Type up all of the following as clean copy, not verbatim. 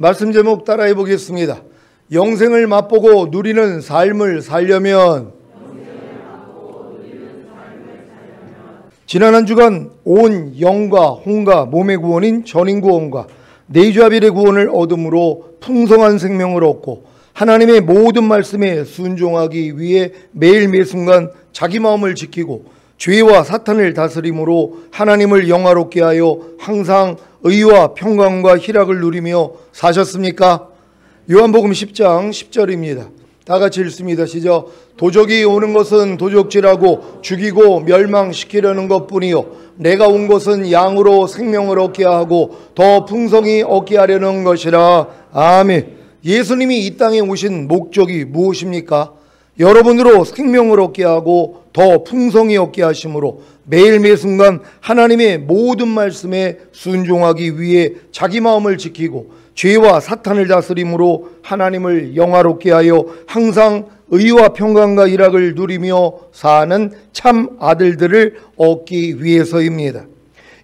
말씀 제목 따라해 보겠습니다. 영생을 맛보고 누리는 삶을 살려면 지난 한 주간 온 영과 혼과 몸의 구원인 전인구원과 내주아벨의 구원을 얻음으로 풍성한 생명을 얻고 하나님의 모든 말씀에 순종하기 위해 매일 매순간 자기 마음을 지키고 죄와 사탄을 다스림으로 하나님을 영화롭게 하여 항상 의와 평강과 희락을 누리며 사셨습니까? 요한복음 10장 10절입니다. 다 같이 읽습니다. 시작. 도적이 오는 것은 도적질하고 죽이고 멸망시키려는 것뿐이요 내가 온 것은 양으로 생명을 얻게 하고 더 풍성히 얻게 하려는 것이라. 아멘. 예수님이 이 땅에 오신 목적이 무엇입니까? 여러분으로 생명을 얻게 하고 더 풍성히 얻게 하심으로 매일 매순간 하나님의 모든 말씀에 순종하기 위해 자기 마음을 지키고 죄와 사탄을 다스림으로 하나님을 영화롭게 하여 항상 의와 평강과 희락을 누리며 사는 참 아들들을 얻기 위해서입니다.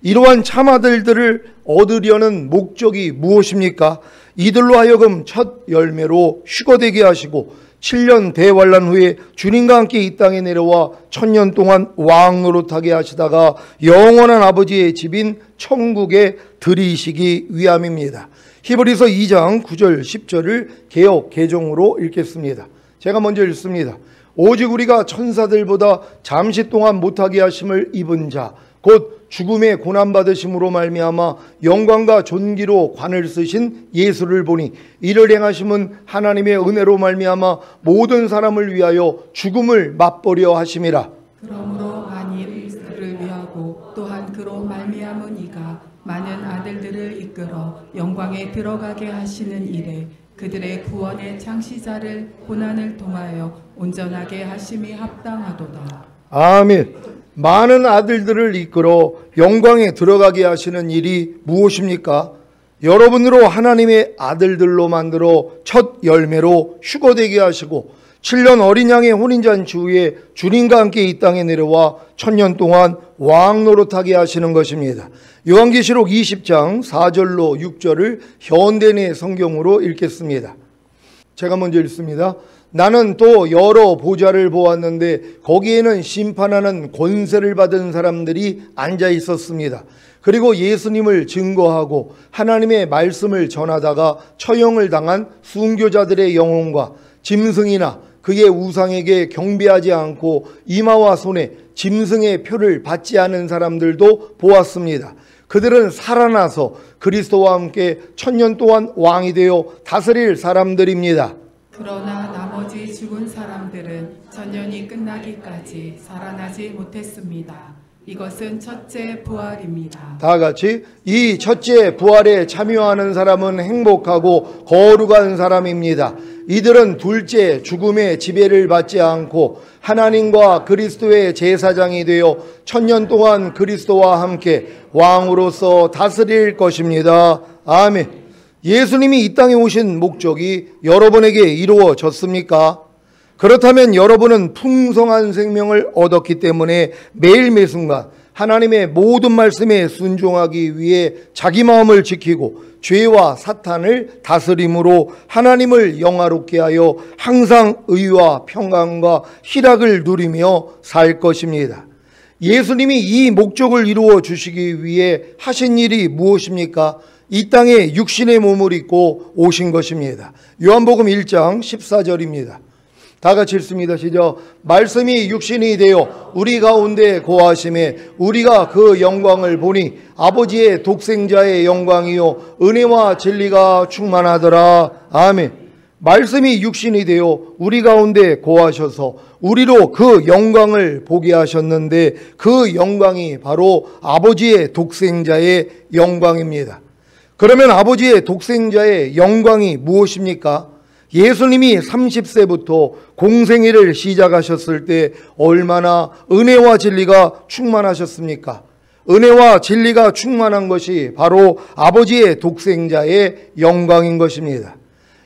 이러한 참 아들들을 얻으려는 목적이 무엇입니까? 이들로 하여금 첫 열매로 휴거되게 하시고 7년 대환란 후에 주님과 함께 이 땅에 내려와 1000년 동안 왕 노릇하게 하시다가 영원한 아버지의 집인 천국에 들이시기 위함입니다. 히브리서 2장 9절 10절을 개역 개정으로 읽겠습니다. 제가 먼저 읽습니다. 오직 우리가 천사들보다 잠시 동안 못하게 하심을 입은 자 곧 죽음의 고난받으심으로 말미암아 영광과 존귀로 관을 쓰신 예수를 보니 이를 행하심은 하나님의 은혜로 말미암아 모든 사람을 위하여 죽음을 맛보려 하심이라. 그러므로 만일 이스라엘을 위하고 또한 그로 말미암은 이가 많은 아들들을 이끌어 영광에 들어가게 하시는 이래 그들의 구원의 창시자를 고난을 통하여 온전하게 하심이 합당하도다. 아멘. 많은 아들들을 이끌어 영광에 들어가게 하시는 일이 무엇입니까? 여러분으로 하나님의 아들들로 만들어 첫 열매로 휴거되게 하시고 7년 어린 양의 혼인잔치 후에 주님과 함께 이 땅에 내려와 1000년 동안 왕 노릇하게 하시는 것입니다. 요한계시록 20장 4절로 6절을 현대내 성경으로 읽겠습니다. 제가 먼저 읽습니다. 나는 또 여러 보좌를 보았는데 거기에는 심판하는 권세를 받은 사람들이 앉아 있었습니다. 그리고 예수님을 증거하고 하나님의 말씀을 전하다가 처형을 당한 순교자들의 영혼과 짐승이나 그의 우상에게 경배하지 않고 이마와 손에 짐승의 표를 받지 않은 사람들도 보았습니다. 그들은 살아나서 그리스도와 함께 1000년 동안 왕이 되어 다스릴 사람들입니다. 그러나 나머지 죽은 사람들은 천년이 끝나기까지 살아나지 못했습니다. 이것은 첫째 부활입니다. 다 같이 이 첫째 부활에 참여하는 사람은 행복하고 거룩한 사람입니다. 이들은 둘째 죽음의 지배를 받지 않고 하나님과 그리스도의 제사장이 되어 1000년 동안 그리스도와 함께 왕으로서 다스릴 것입니다. 아멘. 예수님이 이 땅에 오신 목적이 여러분에게 이루어졌습니까? 그렇다면 여러분은 풍성한 생명을 얻었기 때문에 매일 매순간 하나님의 모든 말씀에 순종하기 위해 자기 마음을 지키고 죄와 사탄을 다스림으로 하나님을 영화롭게 하여 항상 의와 평강과 희락을 누리며 살 것입니다. 예수님이 이 목적을 이루어 주시기 위해 하신 일이 무엇입니까? 이 땅에 육신의 몸을 입고 오신 것입니다. 요한복음 1장 14절입니다. 다 같이 읽습니다. 시작. 말씀이 육신이 되어 우리 가운데 거하심에 우리가 그 영광을 보니 아버지의 독생자의 영광이요 은혜와 진리가 충만하더라. 아멘. 말씀이 육신이 되어 우리 가운데 거하셔서 우리로 그 영광을 보게 하셨는데 그 영광이 바로 아버지의 독생자의 영광입니다. 그러면 아버지의 독생자의 영광이 무엇입니까? 예수님이 30세부터 공생애를 시작하셨을 때 얼마나 은혜와 진리가 충만하셨습니까? 은혜와 진리가 충만한 것이 바로 아버지의 독생자의 영광인 것입니다.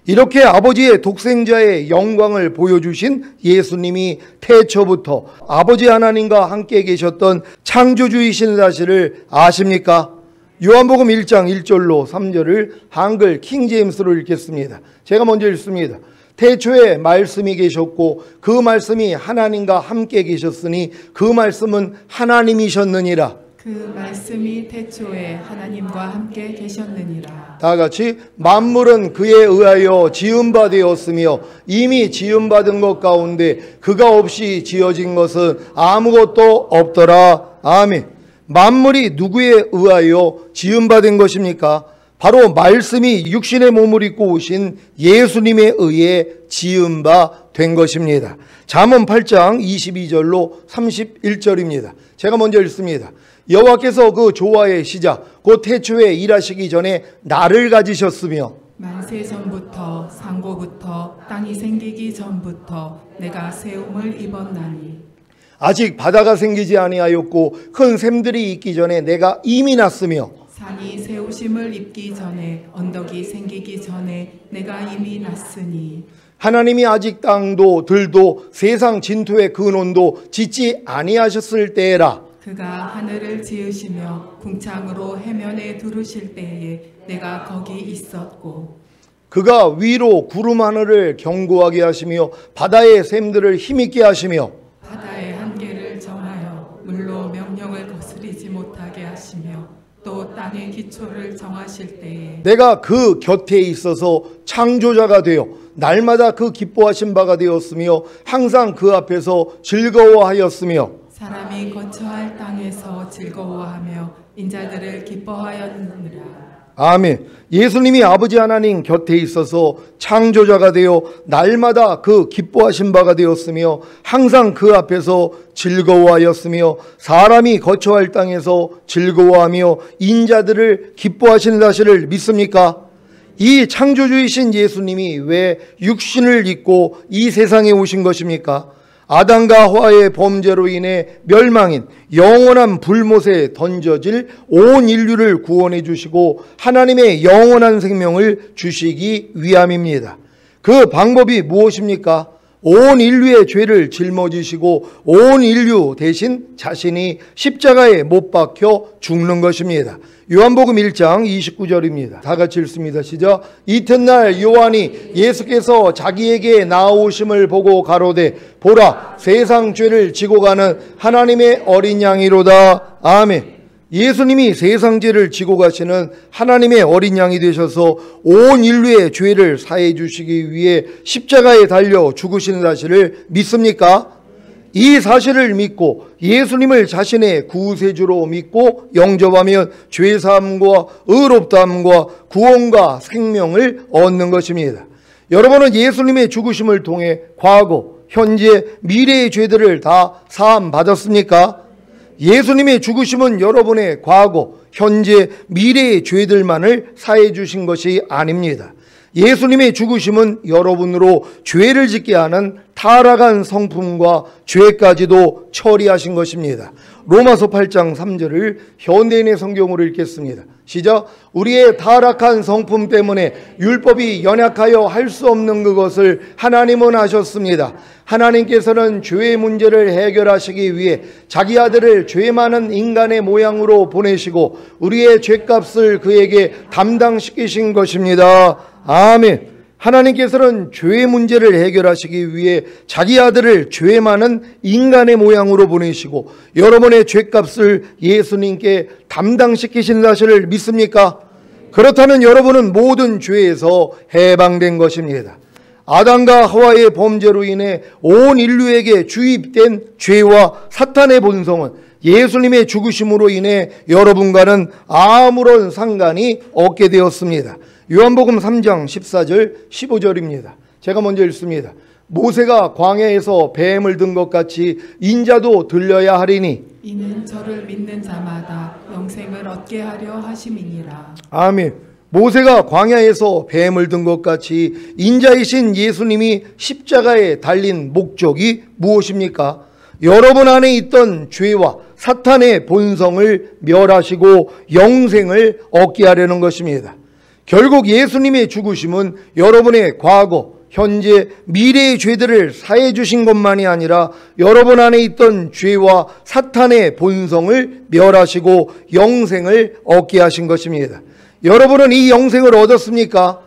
이렇게 아버지의 독생자의 영광을 보여주신 예수님이 태초부터 아버지 하나님과 함께 계셨던 창조주이신 사실을 아십니까? 요한복음 1장 1절로 3절을 한글 킹제임스로 읽겠습니다. 제가 먼저 읽습니다. 태초에 말씀이 계셨고 그 말씀이 하나님과 함께 계셨으니 그 말씀은 하나님이셨느니라. 그 말씀이 태초에 하나님과 함께 계셨느니라. 다 같이 만물은 그에 의하여 지음바 되었으며 이미 지음받은 것 가운데 그가 없이 지어진 것은 아무것도 없더라. 아멘. 만물이 누구에 의하여 지음받은 것입니까? 바로 말씀이 육신의 몸을 입고 오신 예수님에 의해 지음바 된 것입니다. 잠언 8장 22절로 31절입니다. 제가 먼저 읽습니다. 여호와께서 그 조화의 시작 곧 태초에 일하시기 전에 나를 가지셨으며 만세 전부터 상고부터 땅이 생기기 전부터 내가 세움을 입었나니 아직 바다가 생기지 아니하였고 큰 샘들이 있기 전에 내가 이미 났으며 산이 세우심을 입기 전에 언덕이 생기기 전에 내가 이미 났으니 하나님이 아직 땅도 들도 세상 진토의 근원도 짓지 아니하셨을 때에라. 그가 하늘을 지으시며 궁창으로 해면에 두르실 때에 내가 거기 있었고 그가 위로 구름 하늘을 견고하게 하시며 바다의 샘들을 힘있게 하시며 바다의 한계를 정하여 물로 명령을 거스리지 못하게 하시며 또 땅의 기초를 정하실 때에 내가 그 곁에 있어서 창조자가 되어 날마다 그 기뻐하신 바가 되었으며 항상 그 앞에서 즐거워하였으며 사람이 거처할 땅에서 즐거워하며 인자들을 기뻐하였느니라. 아멘. 예수님이 아버지 하나님 곁에 있어서 창조자가 되어 날마다 그 기뻐하신 바가 되었으며 항상 그 앞에서 즐거워하였으며 사람이 거처할 땅에서 즐거워하며 인자들을 기뻐하시는 사실을 믿습니까? 이 창조주이신 예수님이 왜 육신을 입고 이 세상에 오신 것입니까? 아담과 하와의 범죄로 인해 멸망인 영원한 불못에 던져질 온 인류를 구원해 주시고 하나님의 영원한 생명을 주시기 위함입니다. 그 방법이 무엇입니까? 온 인류의 죄를 짊어지시고 온 인류 대신 자신이 십자가에 못 박혀 죽는 것입니다. 요한복음 1장 29절입니다. 다 같이 읽습니다. 시작. 이튿날 요한이 예수께서 자기에게 나오심을 보고 가로되 보라 세상 죄를 지고 가는 하나님의 어린 양이로다. 아멘. 예수님이 세상 죄를 지고 가시는 하나님의 어린 양이 되셔서 온 인류의 죄를 사해 주시기 위해 십자가에 달려 죽으시는 사실을 믿습니까? 이 사실을 믿고 예수님을 자신의 구세주로 믿고 영접하면 죄사함과 의롭다함과 구원과 생명을 얻는 것입니다. 여러분은 예수님의 죽으심을 통해 과거, 현재, 미래의 죄들을 다 사함 받았습니까? 예수님의 죽으심은 여러분의 과거, 현재, 미래의 죄들만을 사해 주신 것이 아닙니다. 예수님의 죽으심은 여러분으로 죄를 짓게 하는 타락한 성품과 죄까지도 처리하신 것입니다. 로마서 8장 3절을 현대인의 성경으로 읽겠습니다. 시작. 우리의 타락한 성품 때문에 율법이 연약하여 할 수 없는 그것을 하나님은 하셨습니다. 하나님께서는 죄의 문제를 해결하시기 위해 자기 아들을 죄 많은 인간의 모양으로 보내시고 우리의 죄값을 그에게 담당시키신 것입니다. 아멘. 하나님께서는 죄의 문제를 해결하시기 위해 자기 아들을 죄 많은 인간의 모양으로 보내시고 여러분의 죄값을 예수님께 담당시키신 사실을 믿습니까? 그렇다면 여러분은 모든 죄에서 해방된 것입니다. 아담과 하와의 범죄로 인해 온 인류에게 주입된 죄와 사탄의 본성은 예수님의 죽으심으로 인해 여러분과는 아무런 상관이 없게 되었습니다. 요한복음 3장 14절 15절입니다. 제가 먼저 읽습니다. 모세가 광야에서 뱀을 든 것 같이 인자도 들려야 하리니 이는 저를 믿는 자마다 영생을 얻게 하려 하심이니라. 아멘. 모세가 광야에서 뱀을 든 것 같이 인자이신 예수님이 십자가에 달린 목적이 무엇입니까? 여러분 안에 있던 죄와 사탄의 본성을 멸하시고 영생을 얻게 하려는 것입니다. 결국 예수님의 죽으심은 여러분의 과거, 현재, 미래의 죄들을 사해 주신 것만이 아니라 여러분 안에 있던 죄와 사탄의 본성을 멸하시고 영생을 얻게 하신 것입니다. 여러분은 이 영생을 얻었습니까?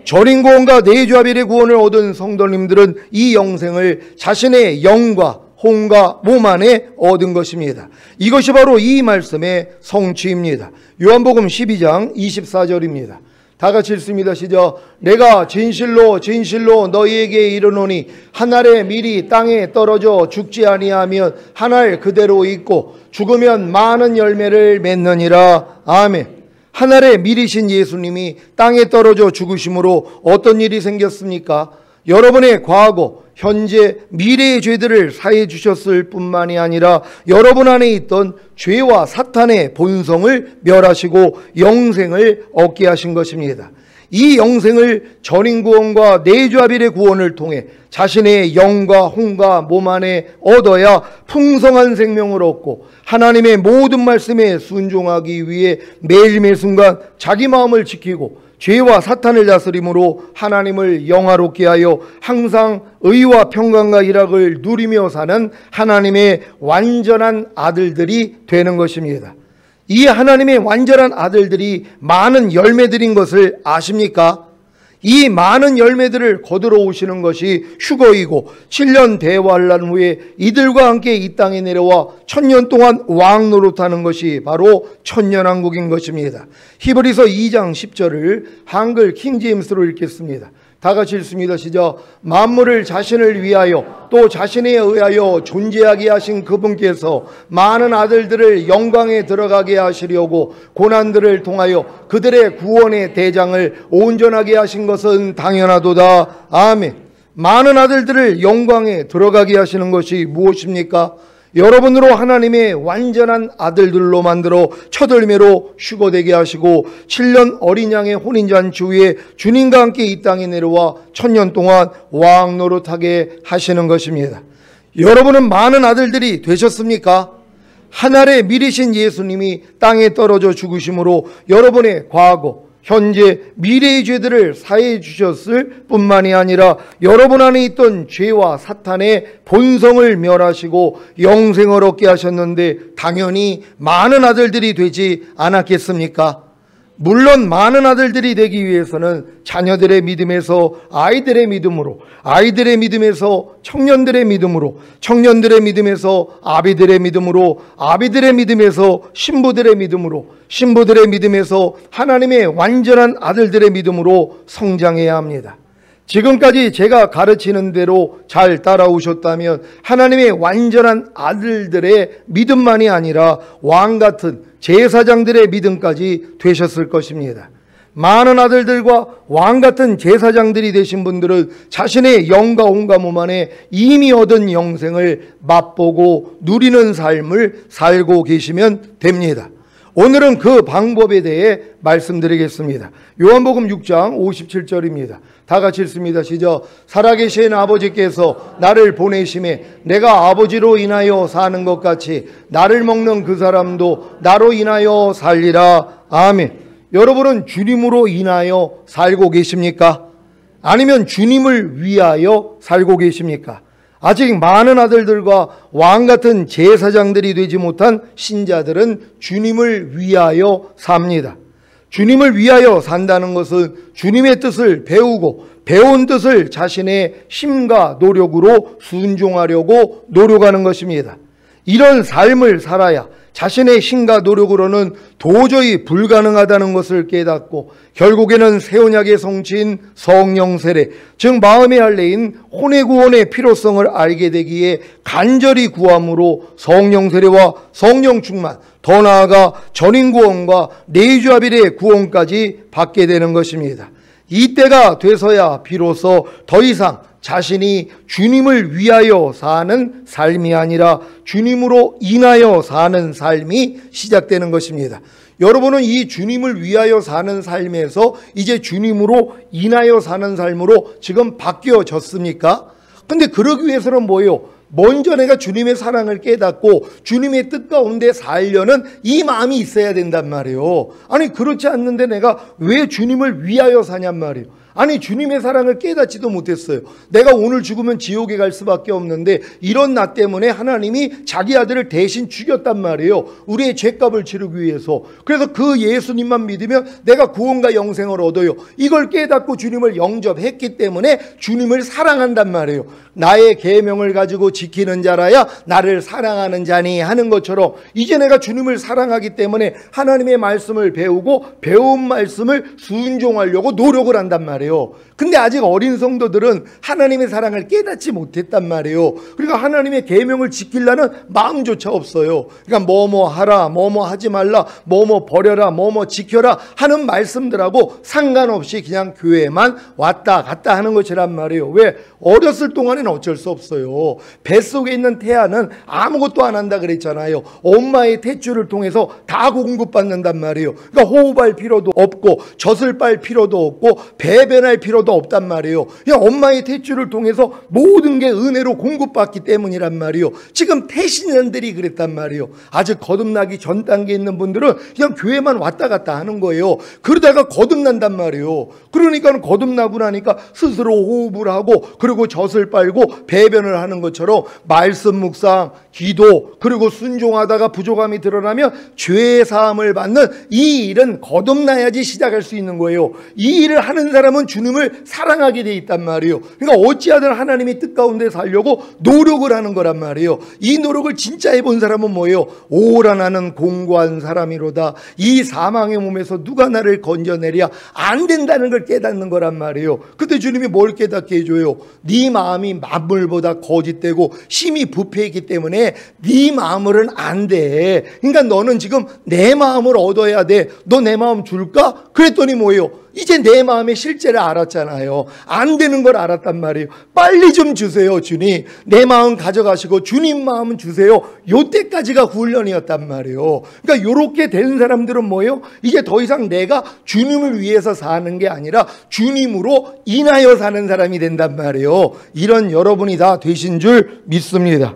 전인구원과 내주아벨의 구원을 얻은 성도님들은 이 영생을 자신의 영과 혼과 몸 안에 얻은 것입니다. 이것이 바로 이 말씀의 성취입니다. 요한복음 12장 24절입니다. 다 같이 읽습니다. 시작. 내가 진실로 진실로 너희에게 이르노니 한 알의 밀이 땅에 떨어져 죽지 아니하면 한 알 그대로 있고 죽으면 많은 열매를 맺느니라. 아멘. 하늘의 밀이신 예수님이 땅에 떨어져 죽으심으로 어떤 일이 생겼습니까? 여러분의 과거, 현재, 미래의 죄들을 사해 주셨을 뿐만이 아니라 여러분 안에 있던 죄와 사탄의 본성을 멸하시고 영생을 얻게 하신 것입니다. 이 영생을 전인구원과 내주아벨의 구원을 통해 자신의 영과 혼과 몸 안에 얻어야 풍성한 생명을 얻고 하나님의 모든 말씀에 순종하기 위해 매일매 순간 자기 마음을 지키고 죄와 사탄을 다스림으로 하나님을 영화롭게 하여 항상 의와 평강과 희락을 누리며 사는 하나님의 완전한 아들들이 되는 것입니다. 이 하나님의 완전한 아들들이 많은 열매들인 것을 아십니까? 이 많은 열매들을 거두러 오시는 것이 휴거이고 7년 대환란 후에 이들과 함께 이 땅에 내려와 1000년 동안 왕 노릇하는 것이 바로 천년왕국인 것입니다. 히브리서 2장 10절을 한글 킹제임스로 읽겠습니다. 다 같이 읽습니다. 시작. 만물을 자신을 위하여 또 자신에 의하여 존재하게 하신 그분께서 많은 아들들을 영광에 들어가게 하시려고 고난들을 통하여 그들의 구원의 대장을 온전하게 하신 것은 당연하도다. 아멘. 많은 아들들을 영광에 들어가게 하시는 것이 무엇입니까? 여러분으로 하나님의 완전한 아들들로 만들어 첫 열매로 휴거되게 하시고 7년 어린 양의 혼인잔치 후에 주님과 함께 이 땅에 내려와 1000년 동안 왕 노릇하게 하시는 것입니다. 여러분은 많은 아들들이 되셨습니까? 하늘의 밀이신 예수님이 땅에 떨어져 죽으심으로 여러분의 과거, 현재, 미래의 죄들을 사해 주셨을 뿐만이 아니라 여러분 안에 있던 죄와 사탄의 본성을 멸하시고 영생을 얻게 하셨는데 당연히 많은 아들들이 되지 않았겠습니까? 물론 많은 아들들이 되기 위해서는 자녀들의 믿음에서 아이들의 믿음으로, 아이들의 믿음에서 청년들의 믿음으로, 청년들의 믿음에서 아비들의 믿음으로, 아비들의 믿음에서 신부들의 믿음으로, 신부들의 믿음에서 하나님의 완전한 아들들의 믿음으로 성장해야 합니다. 지금까지 제가 가르치는 대로 잘 따라오셨다면 하나님의 완전한 아들들의 믿음만이 아니라 왕같은 제사장들의 믿음까지 되셨을 것입니다. 많은 아들들과 왕같은 제사장들이 되신 분들은 자신의 영과 혼과 몸 안에 이미 얻은 영생을 맛보고 누리는 삶을 살고 계시면 됩니다. 오늘은 그 방법에 대해 말씀드리겠습니다. 요한복음 6장 57절입니다. 다 같이 읽습니다. 시작. 살아계신 아버지께서 나를 보내심에 내가 아버지로 인하여 사는 것 같이 나를 먹는 그 사람도 나로 인하여 살리라. 아멘. 여러분은 주님으로 인하여 살고 계십니까? 아니면 주님을 위하여 살고 계십니까? 아직 많은 아들들과 왕같은 제사장들이 되지 못한 신자들은 주님을 위하여 삽니다. 주님을 위하여 산다는 것은 주님의 뜻을 배우고 배운 뜻을 자신의 힘과 노력으로 순종하려고 노력하는 것입니다. 이런 삶을 살아야 자신의 힘과 노력으로는 도저히 불가능하다는 것을 깨닫고 결국에는 새 언약의 성취인 성령 세례, 즉 마음의 할례인 혼의 구원의 필요성을 알게 되기에 간절히 구함으로 성령 세례와 성령 충만, 더 나아가 전인 구원과 내주아벨의 구원까지 받게 되는 것입니다. 이때가 돼서야 비로소 더 이상 자신이 주님을 위하여 사는 삶이 아니라 주님으로 인하여 사는 삶이 시작되는 것입니다. 여러분은 이 주님을 위하여 사는 삶에서 이제 주님으로 인하여 사는 삶으로 지금 바뀌어졌습니까? 근데 그러기 위해서는 뭐예요? 먼저 내가 주님의 사랑을 깨닫고 주님의 뜻 가운데 살려는 이 마음이 있어야 된단 말이에요. 아니 그렇지 않는데 내가 왜 주님을 위하여 사냔 말이에요. 아니 주님의 사랑을 깨닫지도 못했어요. 내가 오늘 죽으면 지옥에 갈 수밖에 없는데 이런 나 때문에 하나님이 자기 아들을 대신 죽였단 말이에요. 우리의 죄값을 치르기 위해서. 그래서 그 예수님만 믿으면 내가 구원과 영생을 얻어요. 이걸 깨닫고 주님을 영접했기 때문에 주님을 사랑한단 말이에요. 나의 계명을 가지고 지키는 자라야 나를 사랑하는 자니 하는 것처럼 이제 내가 주님을 사랑하기 때문에 하나님의 말씀을 배우고 배운 말씀을 순종하려고 노력을 한단 말이에요. 근데 아직 어린 성도들은 하나님의 사랑을 깨닫지 못했단 말이에요. 그러니까 하나님의 계명을 지키려는 마음조차 없어요. 그러니까 뭐뭐 하라, 뭐뭐 하지 말라, 뭐뭐 버려라, 뭐뭐 지켜라 하는 말씀들하고 상관없이 그냥 교회만 왔다 갔다 하는 것이란 말이에요. 왜? 어렸을 동안에는 어쩔 수 없어요. 뱃속에 있는 태아는 아무것도 안 한다 그랬잖아요. 엄마의 탯줄을 통해서 다 공급받는단 말이에요. 그러니까 호흡할 필요도 없고 젖을 빨 필요도 없고 배변할 필요도 없단 말이에요. 그냥 엄마의 탯줄을 통해서 모든 게 은혜로 공급받기 때문이란 말이에요. 지금 태신년들이 그랬단 말이에요. 아직 거듭나기 전 단계에 있는 분들은 그냥 교회만 왔다 갔다 하는 거예요. 그러다가 거듭난단 말이에요. 그러니까 거듭나고 나니까 스스로 호흡을 하고 그리고 젖을 빨고 배변을 하는 것처럼 말씀 묵상, 기도 그리고 순종하다가 부족함이 드러나면 죄 사함을 받는 이 일은 거듭나야지 시작할 수 있는 거예요. 이 일을 하는 사람은 주님을 사랑하게 돼 있단 말이에요. 그러니까 어찌하든 하나님의 뜻 가운데 살려고 노력을 하는 거란 말이에요. 이 노력을 진짜 해본 사람은 뭐예요? 오라 나는 공고한 사람이로다. 이 사망의 몸에서 누가 나를 건져내랴. 안 된다는 걸 깨닫는 거란 말이에요. 그때 주님이 뭘 깨닫게 해줘요? 네 마음이 만물보다 거짓되고 심히 부패했기 때문에 네 마음으로는 안 돼. 그러니까 너는 지금 내 마음을 얻어야 돼. 너 내 마음 줄까? 그랬더니 뭐예요? 이제 내 마음의 실제를 알았잖아요. 안 되는 걸 알았단 말이에요. 빨리 좀 주세요, 주님. 내 마음 가져가시고 주님 마음은 주세요. 요때까지가 훈련이었단 말이에요. 그러니까 요렇게 된 사람들은 뭐예요? 이제 더 이상 내가 주님을 위해서 사는 게 아니라 주님으로 인하여 사는 사람이 된단 말이에요. 이런 여러분이 다 되신 줄 믿습니다.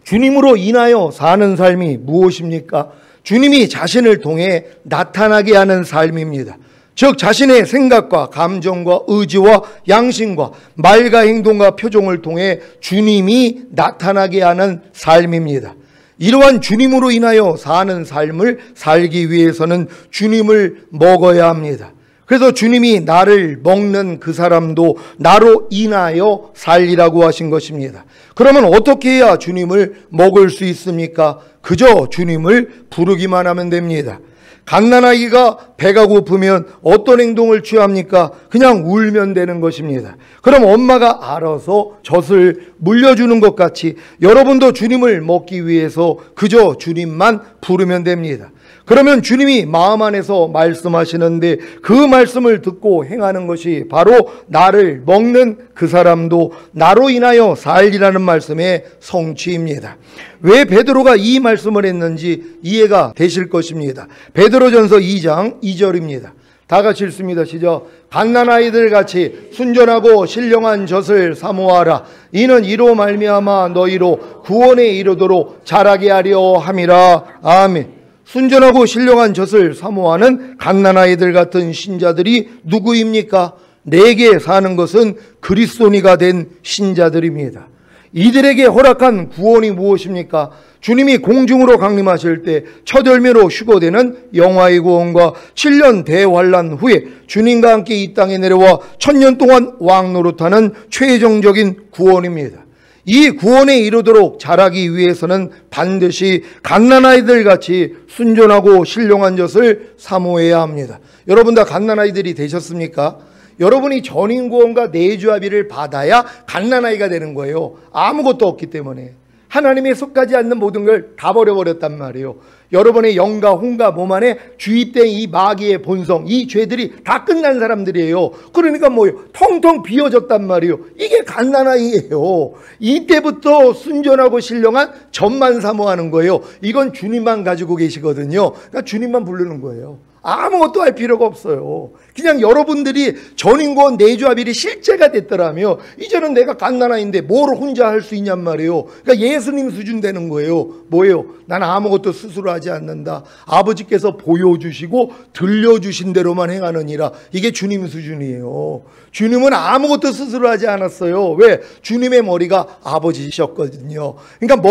주님으로 인하여 사는 삶이 무엇입니까? 주님이 자신을 통해 나타나게 하는 삶입니다. 즉 자신의 생각과 감정과 의지와 양심과 말과 행동과 표정을 통해 주님이 나타나게 하는 삶입니다. 이러한 주님으로 인하여 사는 삶을 살기 위해서는 주님을 먹어야 합니다. 그래서 주님이 나를 먹는 그 사람도 나로 인하여 살리라고 하신 것입니다. 그러면 어떻게 해야 주님을 먹을 수 있습니까? 그저 주님을 부르기만 하면 됩니다. 갓난아기가 배가 고프면 어떤 행동을 취합니까? 그냥 울면 되는 것입니다. 그럼 엄마가 알아서 젖을 물려주는 것 같이 여러분도 주님을 먹기 위해서 그저 주님만 부르면 됩니다. 그러면 주님이 마음 안에서 말씀하시는데 그 말씀을 듣고 행하는 것이 바로 나를 먹는 그 사람도 나로 인하여 살리라는 말씀의 성취입니다. 왜 베드로가 이 말씀을 했는지 이해가 되실 것입니다. 베드로전서 2장 2절입니다. 다 같이 읽습니다. 시작. 갓난아이들 같이 순전하고 신령한 젖을 사모하라. 이는 이로 말미암아 너희로 구원에 이르도록 자라게 하려 함이라. 아멘. 순전하고 신령한 젖을 사모하는 갓난아이들 같은 신자들이 누구입니까? 내게 사는 것은 그리스도니가 된 신자들입니다. 이들에게 허락한 구원이 무엇입니까? 주님이 공중으로 강림하실 때 첫 열매로 휴거되는 영화의 구원과 7년 대환란 후에 주님과 함께 이 땅에 내려와 1000년 동안 왕노릇하는 최종적인 구원입니다. 이 구원에 이르도록 자라기 위해서는 반드시 갓난아이들 같이 순전하고 신령한 젖을 사모해야 합니다. 여러분 다 갓난아이들이 되셨습니까? 여러분이 전인구원과 내주합의를 받아야 갓난아이가 되는 거예요. 아무것도 없기 때문에. 하나님의 속하지 않는 모든 걸 다 버려버렸단 말이에요. 여러분의 영과 혼과 몸 안에 주입된 이 마귀의 본성, 이 죄들이 다 끝난 사람들이에요. 그러니까 뭐예요? 텅텅 비어졌단 말이에요. 이게 갓난아이예요. 이때부터 순전하고 신령한 젖만 사모하는 거예요. 이건 주님만 가지고 계시거든요. 그러니까 주님만 부르는 거예요. 아무것도 할 필요가 없어요. 그냥 여러분들이 전인권 내주합일이 실제가 됐더라면 이제는 내가 갓난아이인데 뭘 혼자 할 수 있냔 말이에요. 그러니까 예수님 수준 되는 거예요. 뭐예요? 난 아무것도 스스로 하지 않는다. 아버지께서 보여주시고 들려주신 대로만 행하느니라. 이게 주님 수준이에요. 주님은 아무것도 스스로 하지 않았어요. 왜? 주님의 머리가 아버지셨거든요. 그러니까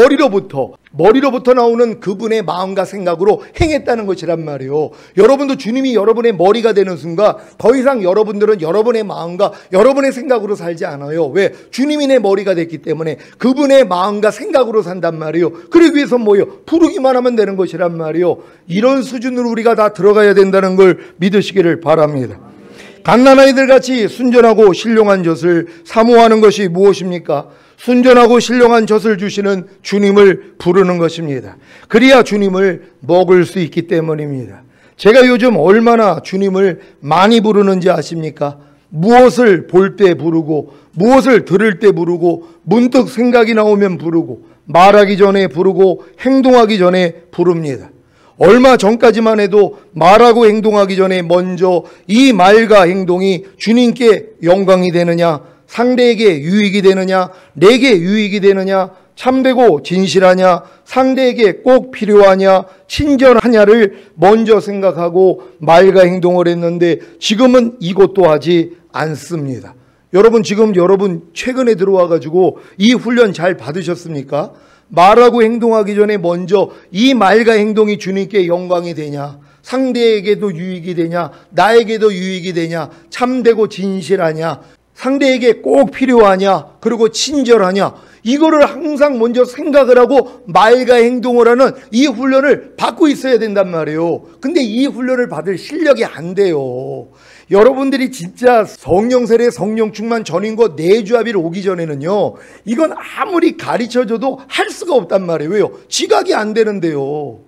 머리로부터 나오는 그분의 마음과 생각으로 행했다는 것이란 말이에요. 여러분도 주님이 여러분의 머리가 되는 순간 더 이상 여러분들은 여러분의 마음과 여러분의 생각으로 살지 않아요. 왜? 주님이 내 머리가 됐기 때문에 그분의 마음과 생각으로 산단 말이에요. 그러기 위해서 뭐예요? 부르기만 하면 되는 것이란 말이에요. 이런 수준으로 우리가 다 들어가야 된다는 걸 믿으시기를 바랍니다. 갓난아이들 같이 순전하고 신령한 젖을 사모하는 것이 무엇입니까? 순전하고 신령한 젖을 주시는 주님을 부르는 것입니다. 그래야 주님을 먹을 수 있기 때문입니다. 제가 요즘 얼마나 주님을 많이 부르는지 아십니까? 무엇을 볼 때 부르고, 무엇을 들을 때 부르고, 문득 생각이 나오면 부르고, 말하기 전에 부르고, 행동하기 전에 부릅니다. 얼마 전까지만 해도 말하고 행동하기 전에 먼저 이 말과 행동이 주님께 영광이 되느냐, 상대에게 유익이 되느냐, 내게 유익이 되느냐, 참되고 진실하냐, 상대에게 꼭 필요하냐, 친절하냐를 먼저 생각하고 말과 행동을 했는데 지금은 이것도 하지 않습니다. 여러분 최근에 들어와가지고 이 훈련 잘 받으셨습니까? 말하고 행동하기 전에 먼저 이 말과 행동이 주님께 영광이 되냐, 상대에게도 유익이 되냐, 나에게도 유익이 되냐, 참되고 진실하냐, 상대에게 꼭 필요하냐, 그리고 친절하냐, 이거를 항상 먼저 생각을 하고 말과 행동을 하는 이 훈련을 받고 있어야 된단 말이에요. 근데 이 훈련을 받을 실력이 안 돼요. 여러분들이 진짜 성령 세례, 성령 충만, 전인권 내주합일 오기 전에는요, 이건 아무리 가르쳐줘도 할 수가 없단 말이에요. 왜요? 지각이 안 되는데요.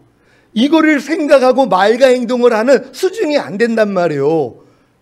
이거를 생각하고 말과 행동을 하는 수준이 안 된단 말이에요.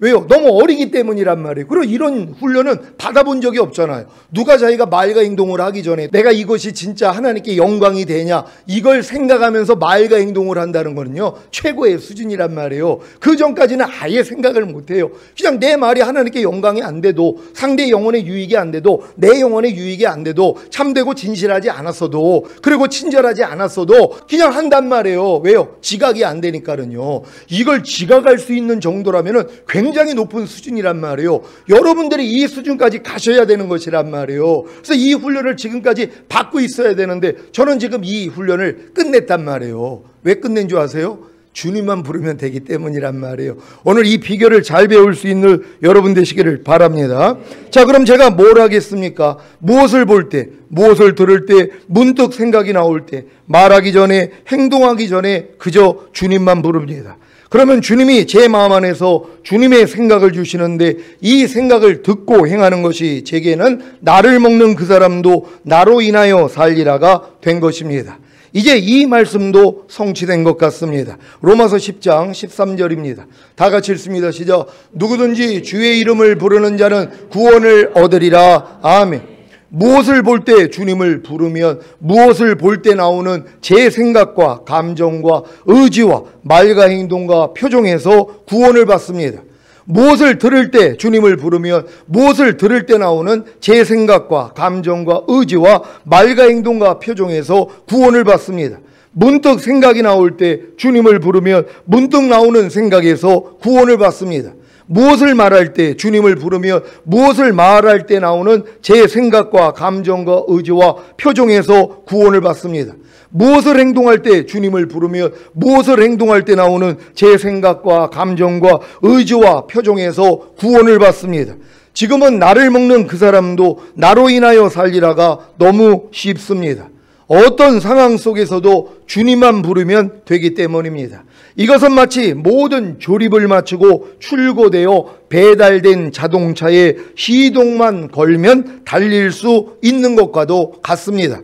왜요? 너무 어리기 때문이란 말이에요. 그리고 이런 훈련은 받아본 적이 없잖아요. 누가 자기가 말과 행동을 하기 전에 내가 이것이 진짜 하나님께 영광이 되냐, 이걸 생각하면서 말과 행동을 한다는 거는요, 최고의 수준이란 말이에요. 그 전까지는 아예 생각을 못해요. 그냥 내 말이 하나님께 영광이 안 돼도, 상대 영혼의 유익이 안 돼도, 내 영혼의 유익이 안 돼도, 참되고 진실하지 않았어도, 그리고 친절하지 않았어도 그냥 한단 말이에요. 왜요? 지각이 안 되니까는요. 이걸 지각할 수 있는 정도라면은 굉장히 높은 수준이란 말이에요. 여러분들이 이 수준까지 가셔야 되는 것이란 말이에요. 그래서 이 훈련을 지금까지 받고 있어야 되는데 저는 지금 이 훈련을 끝냈단 말이에요. 왜 끝낸 줄 아세요? 주님만 부르면 되기 때문이란 말이에요. 오늘 이 비결을 잘 배울 수 있는 여러분 되시기를 바랍니다. 자, 그럼 제가 뭘 하겠습니까? 무엇을 볼 때, 무엇을 들을 때, 문득 생각이 나올 때, 말하기 전에, 행동하기 전에 그저 주님만 부릅니다. 그러면 주님이 제 마음 안에서 주님의 생각을 주시는데 이 생각을 듣고 행하는 것이 제게는 나를 먹는 그 사람도 나로 인하여 살리라가 된 것입니다. 이제 이 말씀도 성취된 것 같습니다. 로마서 10장 13절입니다. 다 같이 읽습니다. 시작. 누구든지 주의 이름을 부르는 자는 구원을 얻으리라. 아멘. 무엇을 볼 때 주님을 부르면 무엇을 볼 때 나오는 제 생각과 감정과 의지와 말과 행동과 표정에서 구원을 받습니다. 무엇을 들을 때 주님을 부르면 무엇을 들을 때 나오는 제 생각과 감정과 의지와 말과 행동과 표정에서 구원을 받습니다. 문득 생각이 나올 때 주님을 부르면 문득 나오는 생각에서 구원을 받습니다. 무엇을 말할 때 주님을 부르며 무엇을 말할 때 나오는 제 생각과 감정과 의지와 표정에서 구원을 받습니다. 무엇을 행동할 때 주님을 부르며 무엇을 행동할 때 나오는 제 생각과 감정과 의지와 표정에서 구원을 받습니다. 지금은 나를 먹는 그 사람도 나로 인하여 살리라가 너무 쉽습니다. 어떤 상황 속에서도 주님만 부르면 되기 때문입니다. 이것은 마치 모든 조립을 마치고 출고되어 배달된 자동차에 시동만 걸면 달릴 수 있는 것과도 같습니다.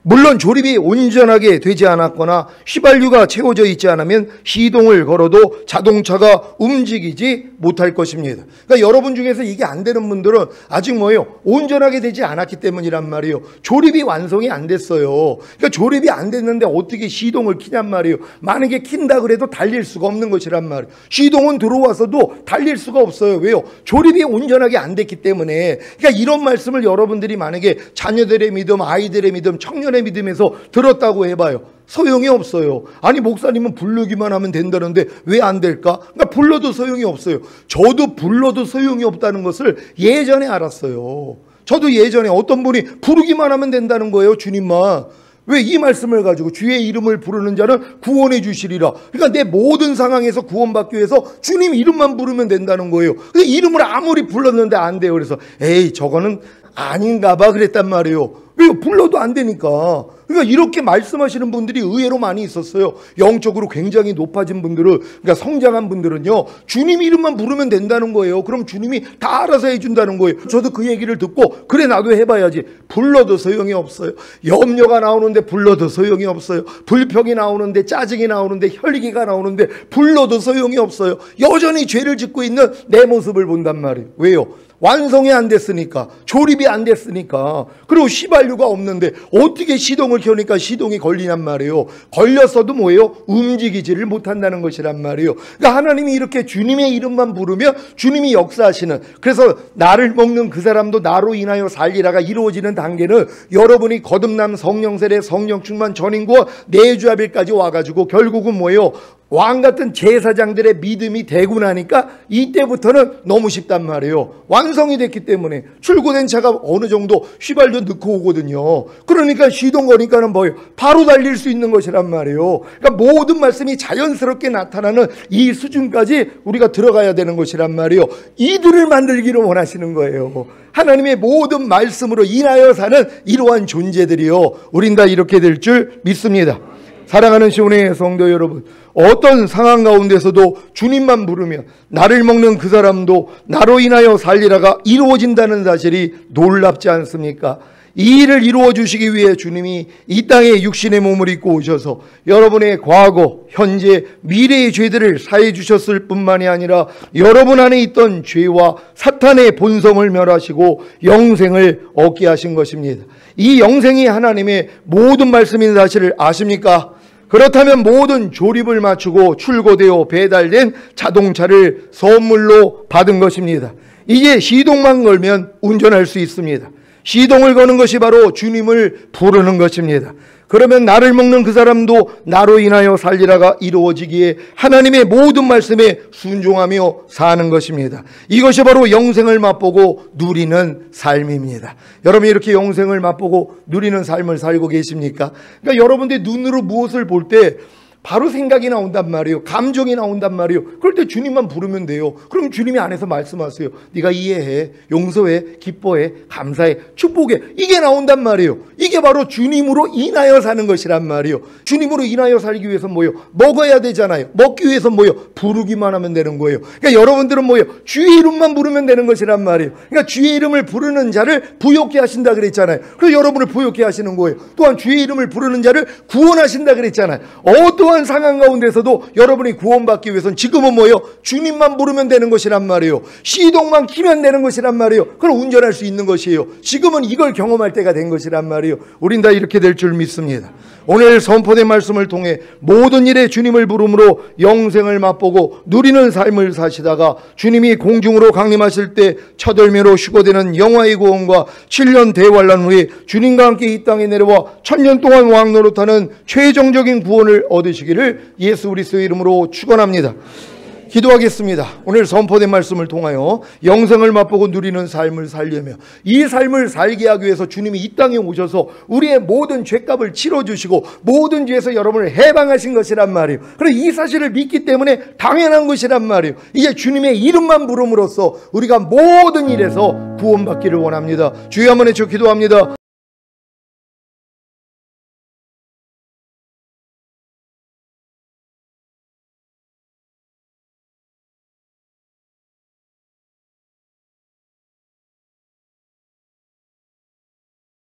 물론 조립이 온전하게 되지 않았거나 휘발유가 채워져 있지 않으면 시동을 걸어도 자동차가 움직이지 못할 것입니다. 그러니까 여러분 중에서 이게 안 되는 분들은 아직 온전하게 되지 않았기 때문이란 말이에요. 조립이 완성이 안 됐어요. 그러니까 조립이 안 됐는데 어떻게 시동을 켜냔 말이에요. 만약에 킨다 그래도 달릴 수가 없는 것이란 말이에요. 시동은 들어와서도 달릴 수가 없어요. 왜요? 조립이 온전하게 안 됐기 때문에. 그러니까 이런 말씀을 여러분들이 만약에 자녀들의 믿음, 아이들의 믿음, 청년의 믿음에서 들었다고 해봐요. 소용이 없어요. 아니 목사님은 부르기만 하면 된다는데 왜 안 될까? 그러니까 불러도 소용이 없어요. 저도 불러도 소용이 없다는 것을 예전에 알았어요. 저도 예전에 어떤 분이 부르기만 하면 된다는 거예요. 주님만. 왜 이 말씀을 가지고 주의 이름을 부르는 자는 구원해 주시리라. 그러니까 내 모든 상황에서 구원받기 위해서 주님 이름만 부르면 된다는 거예요. 근데 이름을 아무리 불렀는데 안 돼요. 그래서 에이 저거는 아닌가 봐 그랬단 말이에요. 왜요? 불러도 안 되니까. 그러니까 이렇게 말씀하시는 분들이 의외로 많이 있었어요. 영적으로 굉장히 높아진 분들은, 그러니까 성장한 분들은요, 주님 이름만 부르면 된다는 거예요. 그럼 주님이 다 알아서 해준다는 거예요. 저도 그 얘기를 듣고 그래 나도 해봐야지. 불러도 소용이 없어요. 염려가 나오는데 불러도 소용이 없어요. 불평이 나오는데, 짜증이 나오는데, 혈기가 나오는데 불러도 소용이 없어요. 여전히 죄를 짓고 있는 내 모습을 본단 말이에요. 왜요? 완성이 안 됐으니까, 조립이 안 됐으니까. 그리고 휘발유가 없는데 어떻게 시동을 켜니까 시동이 걸리냔 말이에요. 걸렸어도 뭐예요? 움직이지를 못한다는 것이란 말이에요. 그러니까 하나님이 이렇게 주님의 이름만 부르면 주님이 역사하시는, 그래서 나를 먹는 그 사람도 나로 인하여 살리라가 이루어지는 단계는 여러분이 거듭남, 성령 세례, 성령 충만, 전인구와 내주합일까지 와가지고 결국은 뭐예요? 왕 같은 제사장들의 믿음이 되고 나니까 이때부터는 너무 쉽단 말이에요. 완성이 됐기 때문에. 출고된 차가 어느 정도 휘발유 넣고 오거든요. 그러니까 시동 거니까는 뭐예요? 바로 달릴 수 있는 것이란 말이에요. 그러니까 모든 말씀이 자연스럽게 나타나는 이 수준까지 우리가 들어가야 되는 것이란 말이에요. 이들을 만들기를 원하시는 거예요. 하나님의 모든 말씀으로 인하여 사는 이러한 존재들이요, 우린 다 이렇게 될 줄 믿습니다. 사랑하는 시온의 성도 여러분, 어떤 상황 가운데서도 주님만 부르면 나를 먹는 그 사람도 나로 인하여 살리라가 이루어진다는 사실이 놀랍지 않습니까? 이 일을 이루어 주시기 위해 주님이 이 땅에 육신의 몸을 입고 오셔서 여러분의 과거, 현재, 미래의 죄들을 사해 주셨을 뿐만이 아니라 여러분 안에 있던 죄와 사탄의 본성을 멸하시고 영생을 얻게 하신 것입니다. 이 영생이 하나님의 모든 말씀인 사실을 아십니까? 그렇다면 모든 조립을 마치고 출고되어 배달된 자동차를 선물로 받은 것입니다. 이제 시동만 걸면 운전할 수 있습니다. 시동을 거는 것이 바로 주님을 부르는 것입니다. 그러면 나를 먹는 그 사람도 나로 인하여 살리라가 이루어지기에 하나님의 모든 말씀에 순종하며 사는 것입니다. 이것이 바로 영생을 맛보고 누리는 삶입니다. 여러분이 이렇게 영생을 맛보고 누리는 삶을 살고 계십니까? 그러니까 여러분들 눈으로 무엇을 볼 때 바로 생각이 나온단 말이에요. 감정이 나온단 말이에요. 그럴 때 주님만 부르면 돼요. 그럼 주님이 안에서 말씀하세요. 네가 이해해, 용서해, 기뻐해, 감사해, 축복해. 이게 나온단 말이에요. 이게 바로 주님으로 인하여 사는 것이란 말이에요. 주님으로 인하여 살기 위해서 뭐예요? 먹어야 되잖아요. 먹기 위해서 뭐예요? 부르기만 하면 되는 거예요. 그러니까 여러분들은 뭐예요? 주의 이름만 부르면 되는 것이란 말이에요. 그러니까 주의 이름을 부르는 자를 부욕케 하신다 그랬잖아요. 그래서 여러분을 부욕케 하시는 거예요. 또한 주의 이름을 부르는 자를 구원하신다 그랬잖아요. 어떠한 상황 가운데서도 여러분이 구원받기 위해서는 지금은 뭐예요? 주님만 부르면 되는 것이란 말이에요. 시동만 키면 되는 것이란 말이에요. 그럼 운전할 수 있는 것이에요. 지금은 이걸 경험할 때가 된 것이란 말이에요. 우린 다 이렇게 될 줄 믿습니다. 오늘 선포된 말씀을 통해 모든 일에 주님을 부름으로 영생을 맛보고 누리는 삶을 사시다가 주님이 공중으로 강림하실 때 첫 열매로 휴거되는 영화의 구원과 7년 대환란 후에 주님과 함께 이 땅에 내려와 1000년 동안 왕노릇하는 최종적인 구원을 얻으시기를 예수 그리스도의 이름으로 축원합니다. 기도하겠습니다. 오늘 선포된 말씀을 통하여 영생을 맛보고 누리는 삶을 살려며 이 삶을 살게 하기 위해서 주님이 이 땅에 오셔서 우리의 모든 죄값을 치러주시고 모든 죄에서 여러분을 해방하신 것이란 말이에요. 그래서 이 사실을 믿기 때문에 당연한 것이란 말이에요. 이제 주님의 이름만 부름으로써 우리가 모든 일에서 구원받기를 원합니다. 주여 한번 외쳐 기도합니다.